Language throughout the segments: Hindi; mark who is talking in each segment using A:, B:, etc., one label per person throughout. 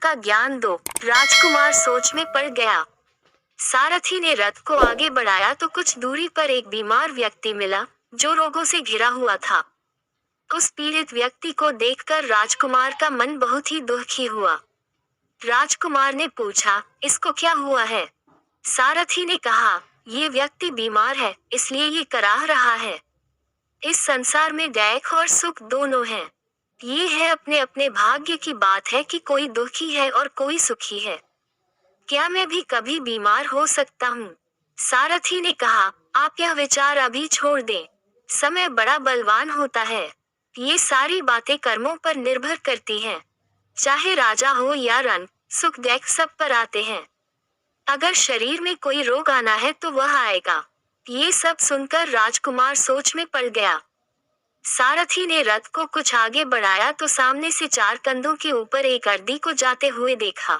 A: का ज्ञान दो। राजकुमार सोच में पड़ गया। सारथी ने रथ को आगे बढ़ाया तो कुछ दूरी पर एक बीमार व्यक्ति मिला, जो रोगों से घिरा हुआ था। उस पीड़ित व्यक्ति को देखकर राजकुमार का मन बहुत ही दुखी हुआ। राजकुमार ने पूछा, इसको क्या हुआ है? सारथी ने कहा, ये व्यक्ति बीमार है, इसलिए ये कराह रहा है। इस संसार में दुख और सुख दोनों हैं। ये है अपने अपने भाग्य की बात है कि कोई दुखी है और कोई सुखी है। क्या मैं भी कभी बीमार हो सकता हूँ? सारथी ने कहा, आप यह विचार अभी छोड़ दें। समय बड़ा बलवान होता है। ये सारी बातें कर्मों पर निर्भर करती हैं। चाहे राजा हो या रंक, सुख दुख सब पर आते हैं। अगर शरीर में कोई रोग आना है तो वह आएगा। ये सब सुनकर राजकुमार सोच में पड़ गया। सारथी ने रथ को कुछ आगे बढ़ाया तो सामने से 4 कंधों के ऊपर एक अर्दी को जाते हुए देखा।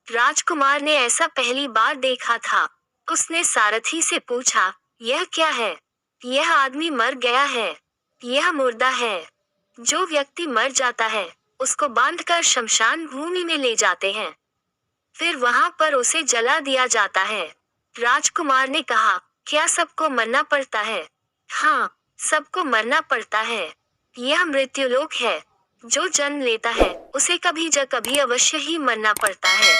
A: राजकुमार ने ऐसा पहली बार देखा था। उसने सारथी से पूछा, यह क्या है? यह आदमी मर गया है। यह मुर्दा है। जो व्यक्ति मर जाता है, उसको बांधकर शमशान भूमि में ले जाते हैं। फिर वहां पर उसे जला दिया जाता है। राजकुमार ने कहा, क्या सबको मरना पड़ता है? हाँ, सबको मरना पड़ता है। यह मृत्युलोक है। जो जन्म लेता है, उसे कभी ज कभी अवश्य ही मरना पड़ता है।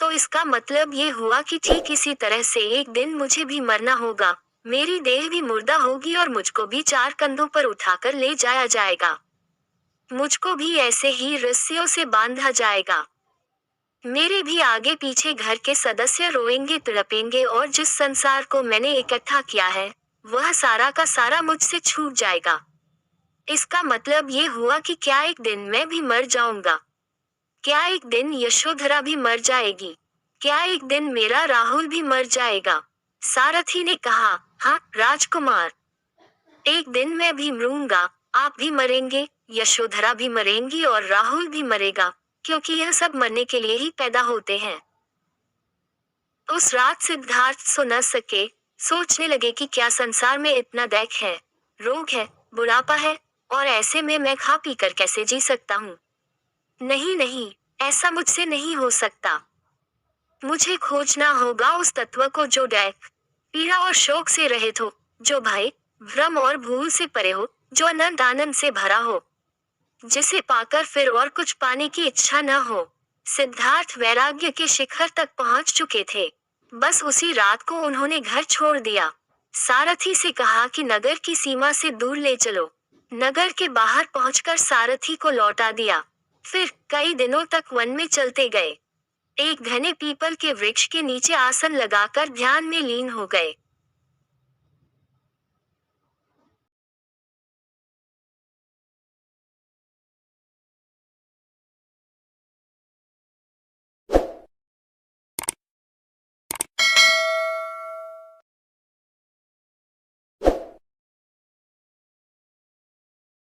A: तो इसका मतलब ये हुआ कि ठीक इसी तरह से एक दिन मुझे भी मरना होगा। मेरी देह भी मुर्दा होगी और मुझको भी 4 कंधों पर उठाकर ले जाया जाएगा। मुझको भी ऐसे ही रस्सियों से बांधा जाएगा। मेरे भी आगे पीछे घर के सदस्य रोएंगे, तड़पेंगे और जिस संसार को मैंने इकट्ठा किया है, वह सारा का सारा मुझसे छूट जाएगा। इसका मतलब ये हुआ कि क्या एक दिन मैं भी मर जाऊंगा? क्या एक दिन यशोधरा भी मर जाएगी? क्या एक दिन मेरा राहुल भी मर जाएगा? सारथी ने कहा, हाँ राजकुमार, एक दिन मैं भी मरूंगा, आप भी मरेंगे, यशोधरा भी मरेंगी और राहुल भी मरेगा, क्योंकि यह सब मरने के लिए ही पैदा होते हैं। उस रात सिद्धार्थ सो न सके। सोचने लगे कि क्या संसार में इतना दुख है, रोग है, बुढ़ापा है, और ऐसे में मैं खा पी कर कैसे जी सकता हूँ? नहीं नहीं, ऐसा मुझसे नहीं हो सकता। मुझे खोजना होगा उस तत्व को जो दुख, पीड़ा और शोक से रहित हो, जो भय, भ्रम और भूल से परे हो, जो अनंत आनंद से भरा हो, जिसे पाकर फिर और कुछ पाने की इच्छा न हो। सिद्धार्थ वैराग्य के शिखर तक पहुंच चुके थे। बस उसी रात को उन्होंने घर छोड़ दिया। सारथी से कहा कि नगर की सीमा से दूर ले चलो। नगर के बाहर पहुंचकर सारथी को लौटा दिया। फिर कई दिनों तक वन में चलते गए। एक घने पीपल के वृक्ष के नीचे आसन लगाकर ध्यान में लीन हो गए।